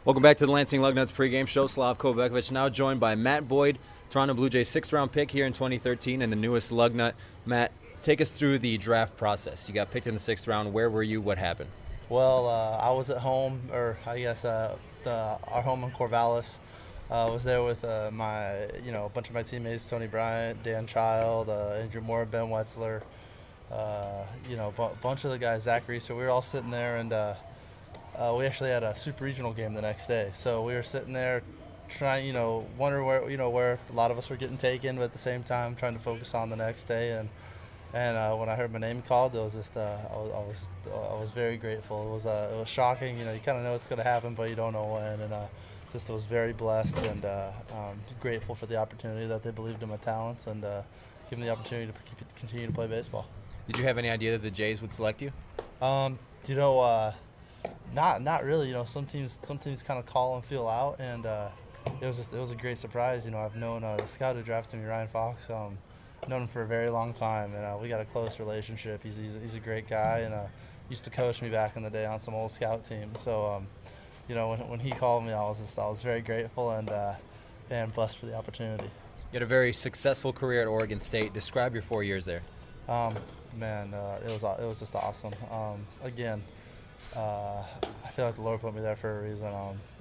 Welcome back to the Lansing Lugnuts pregame show. Slavko Bekovic now joined by Matt Boyd, Toronto Blue Jays sixth-round pick here in 2013 and the newest Lugnut. Matt, take us through the draft process. You got picked in the sixth round. Where were you? What happened? Well, I was at home, or I guess our home in Corvallis. I was there with a bunch of my teammates: Tony Bryant, Dan Child, Andrew Moore, Ben Wetzler, a bunch of the guys, Zach Reeser. We were all sitting there, and we actually had a super regional game the next day. So we were sitting there trying, wondering where a lot of us were getting taken, but at the same time trying to focus on the next day. And when I heard my name called, it was just I was very grateful. It was shocking. You kind of know it's going to happen, but you don't know when. And just was very blessed and grateful for the opportunity that they believed in my talents and give me the opportunity to continue to play baseball. Did you have any idea that the Jays would select you? Not really. Some teams kind of call and feel out, and it was a great surprise. I've known the scout who drafted me, Ryan Fox. Known him for a very long time, and we got a close relationship. He's a great guy, and used to coach me back in the day on some old scout teams. So, when he called me, I was very grateful and blessed for the opportunity. You had a very successful career at Oregon State. Describe your 4 years there. It was just awesome. I feel like the Lord put me there for a reason.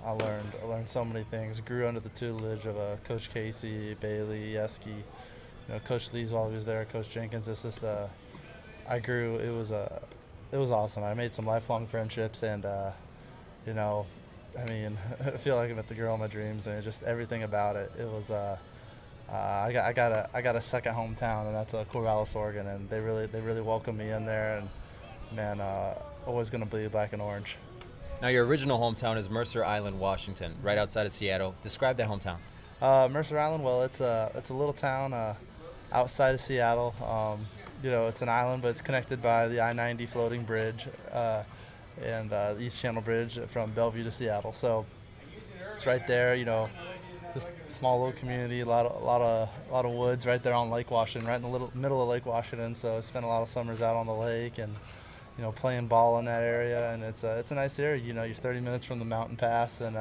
I learned so many things. Grew under the tutelage of Coach Casey, Bailey, Yeski. Coach Lees while he was there, Coach Jenkins. I grew. It was awesome. I made some lifelong friendships, and I feel like I met the girl of my dreams, and just everything about it. It was. I got a second hometown, and that's Corvallis, Oregon, and they really welcomed me in there, and always gonna be black and orange. Now, your original hometown is Mercer Island, Washington, right outside of Seattle. Describe that hometown. Mercer Island. Well, it's a little town outside of Seattle. It's an island, but it's connected by the I-90 floating bridge and the East Channel Bridge from Bellevue to Seattle. So it's right there. It's a small little community, a lot of woods right there on Lake Washington, right in the middle of Lake Washington. So I spent a lot of summers out on the lake and playing ball in that area, and it's a nice area. You're 30 minutes from the mountain pass, and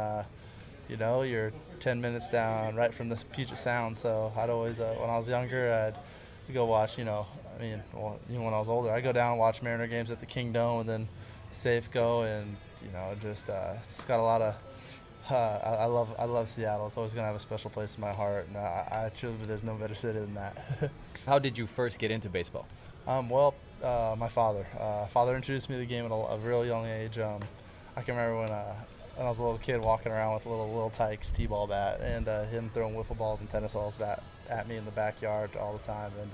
you're 10 minutes down right from the Puget Sound. So I'd always, when I was younger, I'd go watch. Even when I was older, I'd go down and watch Mariner games at the King Dome, and then Safeco, and just got a lot of. I love Seattle. It's always gonna have a special place in my heart, and I truly believe there's no better city than that. How did you first get into baseball? My father introduced me to the game at a real young age. I can remember when I was a little kid walking around with a little Tykes T-ball bat, and him throwing wiffle balls and tennis balls at me in the backyard all the time, and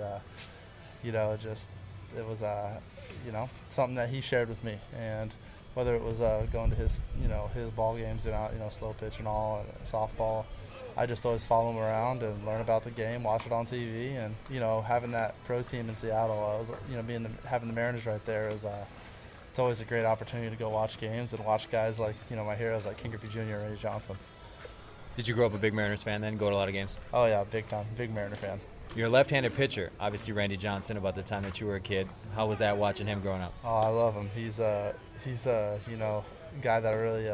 it was something that he shared with me, and whether it was going to his ball games and slow pitch and all, and softball, I just always follow him around and learn about the game, watch it on TV, and having that pro team in Seattle, having the Mariners right there is it's always a great opportunity to go watch games and watch guys like my heroes like King Griffey Jr. and Randy Johnson. Did you grow up a big Mariners fan then? Go to a lot of games? Oh yeah, big time, big Mariner fan. You're a left-handed pitcher, obviously Randy Johnson. About the time that you were a kid, how was that watching him growing up? Oh, I love him. He's a guy that I really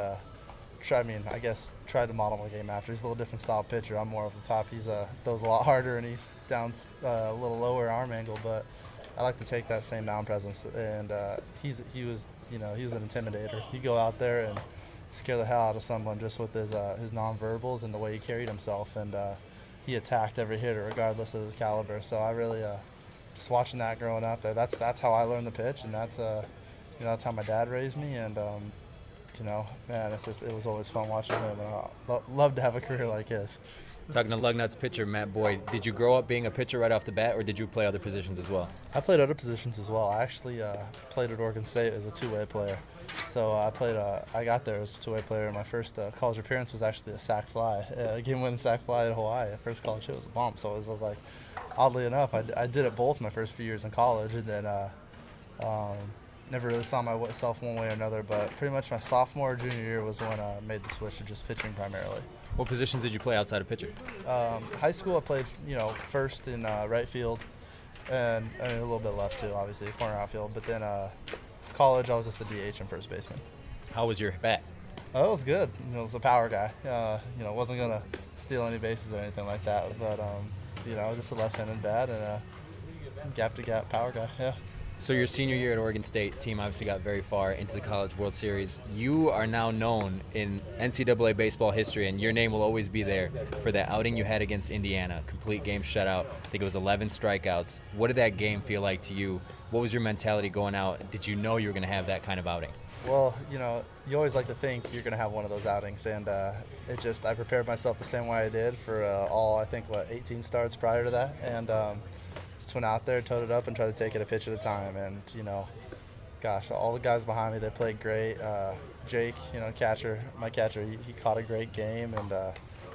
tried to model my game after. He's a little different style pitcher. I'm more off the top. He's throws a lot harder, and he's down a little lower arm angle. But I like to take that same mound presence. And he was an intimidator. He'd go out there and scare the hell out of someone just with his nonverbals and the way he carried himself. And he attacked every hitter regardless of his caliber. So I really just watching that growing up there. That's how I learned the pitch, and that's how my dad raised me. And it was always fun watching him, and I love to have a career like his. Talking to Lugnuts pitcher Matt Boyd, did you grow up being a pitcher right off the bat, or did you play other positions as well? I played other positions as well. I actually played at Oregon State as a two-way player. So I got there as a two-way player. My first college appearance was actually a sac fly, a game-winning sac fly in Hawaii. First college hit was a bump. So I was like, oddly enough, I did it both my first few years in college, and then never really saw myself one way or another. But pretty much my sophomore or junior year was when I made the switch to just pitching primarily. What positions did you play outside of pitching? High school I played, first in right field, and a little bit left too, obviously, corner outfield. But then college I was just the DH and first baseman. How was your bat? Oh, it was good. It was a power guy. Wasn't gonna steal any bases or anything like that. But just a left-handed bat and a gap-to-gap power guy. Yeah. So your senior year at Oregon State, team obviously got very far into the College World Series. You are now known in NCAA baseball history, and your name will always be there for that outing you had against Indiana, complete game shutout. I think it was 11 strikeouts. What did that game feel like to you? What was your mentality going out? Did you know you were going to have that kind of outing? Well, you always like to think you're going to have one of those outings, and I prepared myself the same way I did for all, I think, 18 starts prior to that, and just went out there, towed it up, and tried to take it a pitch at a time. And gosh, all the guys behind me, they played great. Jake, my catcher, he caught a great game, and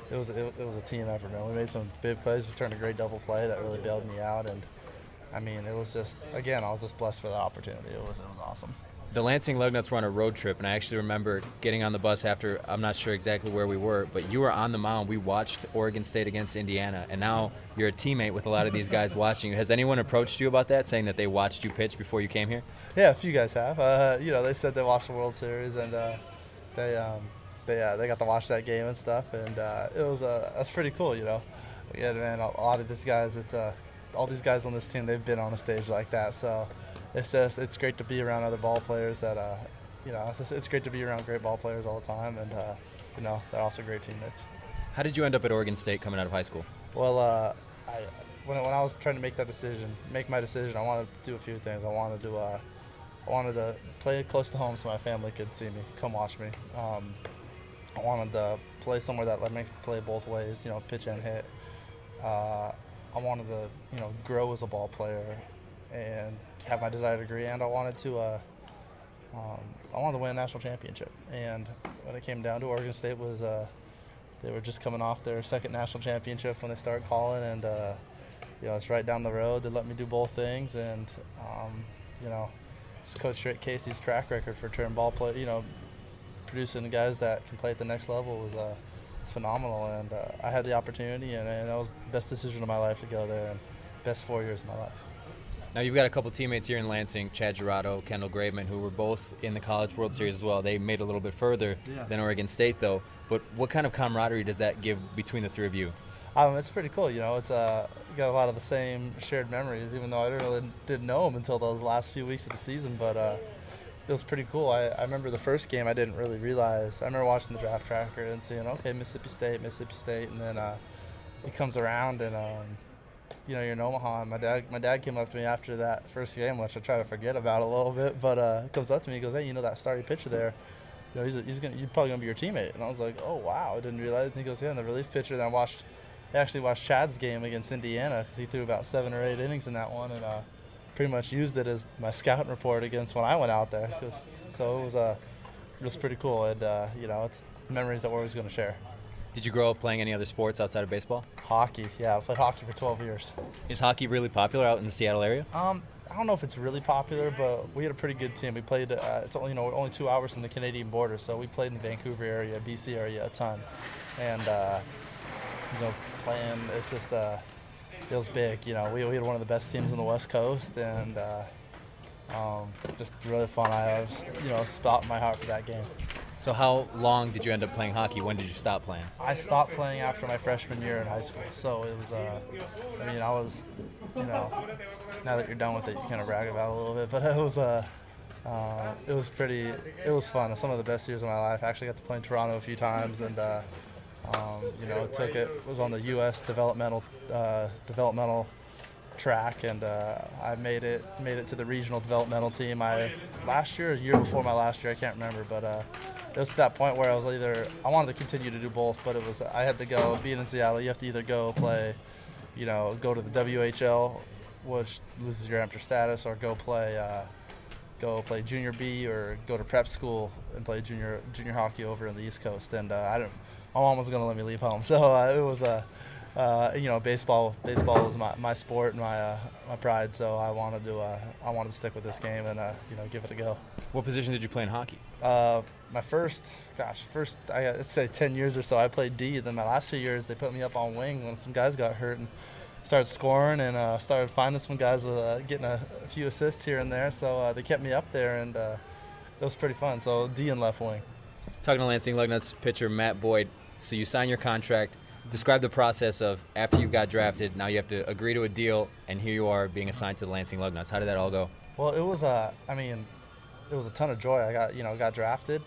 it was a team effort, man. We made some big plays. We turned a great double play that really bailed me out, and I mean, it was just, again, I was just blessed for that opportunity. It was awesome. The Lansing Lugnuts were on a road trip, and I actually remember getting on the bus after, I'm not sure exactly where we were, but you were on the mound. We watched Oregon State against Indiana, and now you're a teammate with a lot of these guys watching you. Has anyone approached you about that, saying that they watched you pitch before you came here? Yeah, a few guys have. They said they watched the World Series, and they got to watch that game and stuff, and that's pretty cool, Yeah, man, a lot of these guys, all these guys on this team, they've been on a stage like that, so it's great to be around other ball players that it's great to be around great ball players all the time, and they're also great teammates. How did you end up at Oregon State coming out of high school? Well, when I was trying to make my decision, I wanted to do a few things. I wanted to play close to home so my family could see me, come watch me. I wanted to play somewhere that let me play both ways, pitch and hit. I wanted to, grow as a ball player and have my desired degree, and I wanted to win a national championship. And when it came down to Oregon State, they were just coming off their second national championship when they started calling, and it's right down the road. They let me do both things, and Coach Rick Casey's track record for turn ball play, producing guys that can play at the next level was phenomenal, and I had the opportunity, and that was the best decision of my life to go there, and best 4 years of my life. Now you've got a couple teammates here in Lansing, Chad Gerardo, Kendall Graveman, who were both in the College World Series as well. They made a little bit further than Oregon State, though. But what kind of camaraderie does that give between the three of you? It's pretty cool. It's you got a lot of the same shared memories, even though I didn't know them until those last few weeks of the season. But it was pretty cool. I remember the first game I didn't really realize. I remember watching the draft tracker and seeing, okay, Mississippi State, and then it comes around and you're in Omaha, and my dad came up to me after that first game, which I try to forget about a little bit, but he comes up to me, he goes, hey, that starting pitcher there, he's probably gonna be your teammate. And I was like, oh wow, I didn't realize. And he goes, yeah, and the relief pitcher. Then I actually watched Chad's game against Indiana, because he threw about 7 or 8 innings in that one, and pretty much used it as my scouting report against when I went out there. So it was pretty cool, and it's memories that we're always gonna share. Did you grow up playing any other sports outside of baseball? Hockey, yeah. I played hockey for 12 years. Is hockey really popular out in the Seattle area? I don't know if it's really popular, but we had a pretty good team. We played, it's only 2 hours from the Canadian border, so we played in the Vancouver area, BC area a ton. And, playing, it's just, it was big. We had one of the best teams on the West Coast, and just really fun. I was, spot in my heart for that game. So how long did you end up playing hockey? When did you stop playing? I stopped playing after my freshman year in high school. So it was, I was, now that you're done with it, you kind of brag about it a little bit. But it was fun. Some of the best years of my life. I actually got to play in Toronto a few times, and it was on the U.S. developmental track, and I made it to the regional developmental team. A year before my last year, I can't remember, but it was to that point where I wanted to continue to do both, but I had to go. Being in Seattle, you have to either go play, go to the WHL, which loses your amateur status, or go play junior B, or go to prep school and play junior hockey over in the East Coast. And my mom wasn't going to let me leave home, so it was baseball was my sport and my pride, so I wanted to stick with this game and give it a go. What position did you play in hockey? My first I'd say 10 years or so I played D. Then my last 2 years they put me up on wing when some guys got hurt, and started scoring, and started finding some guys with getting a few assists here and there. So they kept me up there, and it was pretty fun. So D and left wing. Talking to Lansing Lugnuts pitcher Matt Boyd. So you sign your contract. Describe the process of after you got drafted, now you have to agree to a deal, and here you are being assigned to the Lansing Lugnuts. How did that all go? Well, it was it was a ton of joy. I got drafted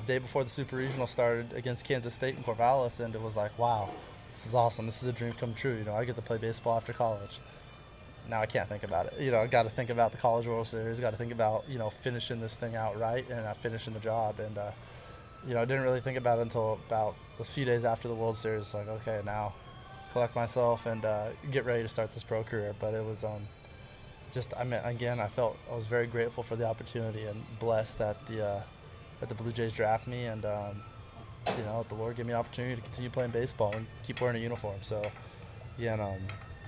day before the Super Regional started against Kansas State in Corvallis, and it was like, wow, this is awesome. This is a dream come true. I get to play baseball after college. Now I can't think about it. I got to think about the College World Series. Got to think about finishing this thing out right and finishing the job. And I didn't really think about it until about those few days after the World Series. Like, okay, now collect myself and get ready to start this pro career. But it was I felt I was very grateful for the opportunity and blessed that the Blue Jays draft me, and the Lord gave me an opportunity to continue playing baseball and keep wearing a uniform. So,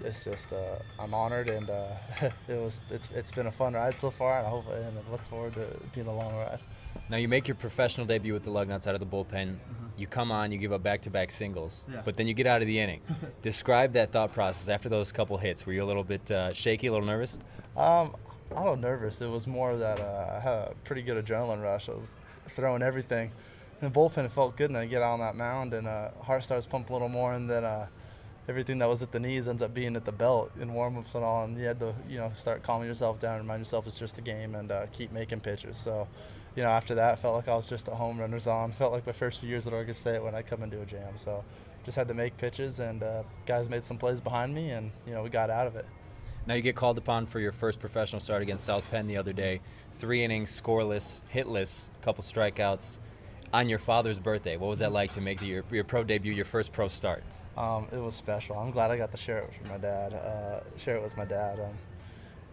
it's just I'm honored, and it's been a fun ride so far, and I look forward to it being a long ride. Now you make your professional debut with the Lugnuts out of the bullpen. Mm-hmm. You come on, you give up back-to-back singles, Yeah. but then you get out of the inning. Describe that thought process after those couple hits. Were you a little bit shaky, a little nervous? I don't nervous. It was more that I had a pretty good adrenaline rush. I was throwing everything. In the bullpen, it felt good, and then I get out on that mound, and heart starts pumping a little more, and then everything that was at the knees ends up being at the belt in warm-ups and all, and you had to start calming yourself down, remind yourself it's just a game, and keep making pitches. So, after that, I felt like I was just a home runners on. Felt like my first few years at Oregon State when I come into a jam. So, just had to make pitches, and guys made some plays behind me, and we got out of it. Now you get called upon for your first professional start against South Penn the other day. 3 innings, scoreless, hitless, couple strikeouts on your father's birthday. What was that like to make your pro debut, your first pro start? It was special. I'm glad I got to share it with my dad.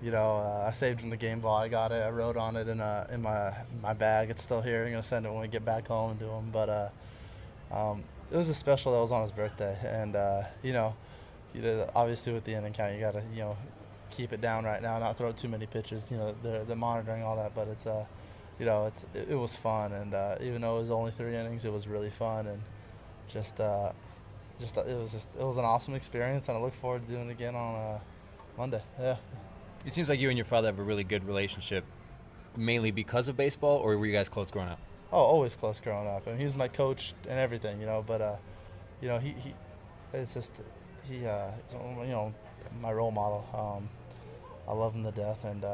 I saved him the game ball. I got it. I wrote on it in my bag. It's still here. I'm gonna send it when we get back home to him. But it was a special that was on his birthday, and obviously with the inning count, you gotta keep it down right now, not throw too many pitches. They're monitoring all that, but it was fun, and even though it was only 3 innings, it was really fun, and it was an awesome experience, and I look forward to doing it again on Monday. Yeah. It seems like you and your father have a really good relationship, mainly because of baseball, or were you guys close growing up? Oh, always close growing up. I mean, he was my coach and everything, but he's my role model. I love him to death, and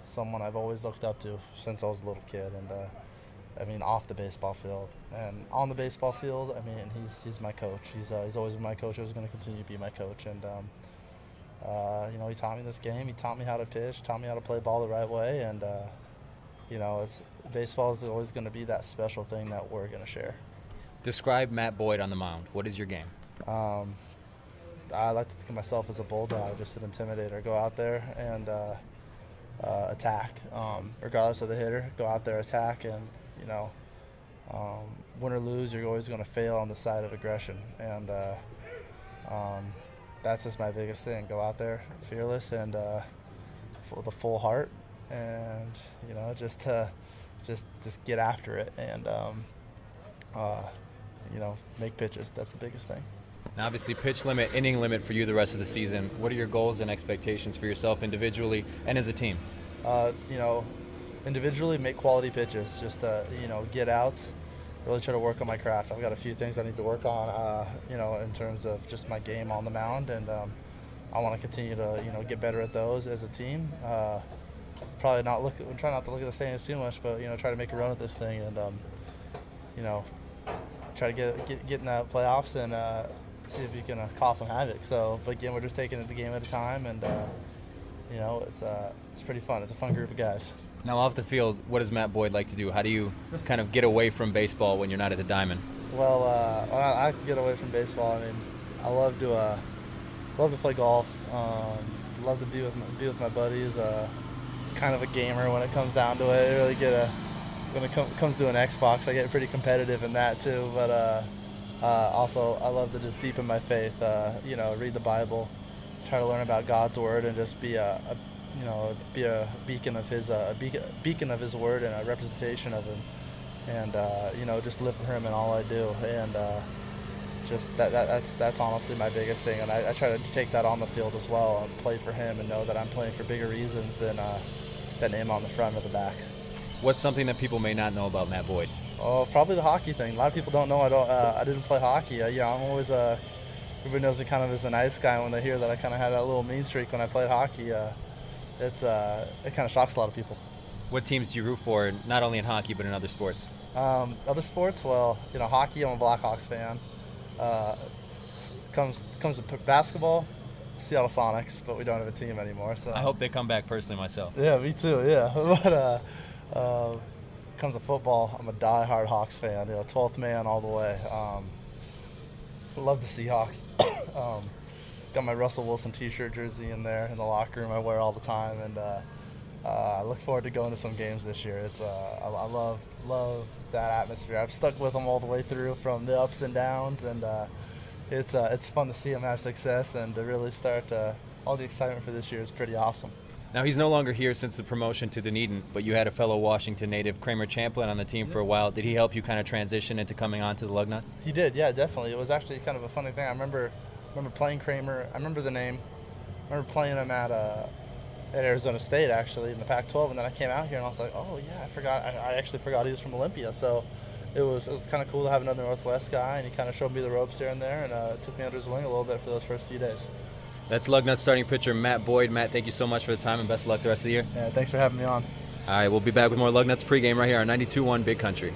someone I've always looked up to since I was a little kid, and off the baseball field and on the baseball field. He's my coach. He's always been my coach. He's going to continue to be my coach, and he taught me this game. He taught me how to pitch, taught me how to play ball the right way, and baseball is always going to be that special thing that we're going to share. Describe Matt Boyd on the mound. What is your game? I like to think of myself as a bulldog, just an intimidator. Go out there and attack, regardless of the hitter. Go out there, attack, and win or lose, you're always going to fail on the side of aggression, and that's just my biggest thing. Go out there fearless and with a full heart, and just get after it, and make pitches. That's the biggest thing. Now, obviously, pitch limit, inning limit for you the rest of the season. What are your goals and expectations for yourself individually and as a team? Individually, make quality pitches. Just get outs. Really try to work on my craft. I've got a few things I need to work on, in terms of just my game on the mound, and I want to continue to, get better at those as a team. Try not to look at the standings too much, but try to make a run at this thing, and try to get in the playoffs and see if you can cause some havoc. So, but again, we're just taking it a game at a time, and it's pretty fun. It's a fun group of guys. Now, off the field, what does Matt Boyd like to do? How do you kind of get away from baseball when you're not at the diamond? Well, I like to get away from baseball. I love to play golf. Love to be with my buddies. Kind of a gamer when it comes down to it. I really when it comes to an Xbox, I get pretty competitive in that too. But also, I love to just deepen my faith. Read the Bible, try to learn about God's word, and just be a beacon of His word and a representation of Him, and just live for Him in all I do, and just that's honestly my biggest thing. And I try to take that on the field as well and play for Him and know that I'm playing for bigger reasons than Him on the front or the back. What's something that people may not know about Matt Boyd? Oh, probably the hockey thing. A lot of people don't know I didn't play hockey. I'm always everybody knows me kind of as the nice guy. When they hear that I kind of had a little mean streak when I played hockey, it kind of shocks a lot of people. What teams do you root for, not only in hockey but in other sports? Other sports, well, hockey. I'm a Blackhawks fan. Comes to basketball, Seattle Sonics, but we don't have a team anymore. So I hope they come back personally myself. yeah, me too. Yeah, but comes to football, I'm a diehard Hawks fan. 12th man all the way. Love the Seahawks. Got my Russell Wilson T-shirt jersey in there in the locker room. I wear all the time, and I look forward to going to some games this year. I love that atmosphere. I've stuck with them all the way through, from the ups and downs, and it's fun to see them have success and to really start. All the excitement for this year is pretty awesome. Now, he's no longer here since the promotion to Dunedin, but you had a fellow Washington native, Kramer Champlin, on the team for a while. Did he help you kind of transition into coming on to the Lugnuts? He did, yeah, definitely. It was actually kind of a funny thing. I remember playing Kramer. I remember the name. I remember playing him at Arizona State, actually, in the Pac-12, and then I came out here and I was like, oh yeah, I forgot. I actually forgot he was from Olympia. So it was kind of cool to have another Northwest guy, and he kind of showed me the ropes here and there, and took me under his wing a little bit for those first few days. That's Lugnuts starting pitcher Matt Boyd. Matt, thank you so much for the time, and best of luck the rest of the year. Yeah, thanks for having me on. All right, we'll be back with more Lugnuts pregame right here on 92.1 Big Country.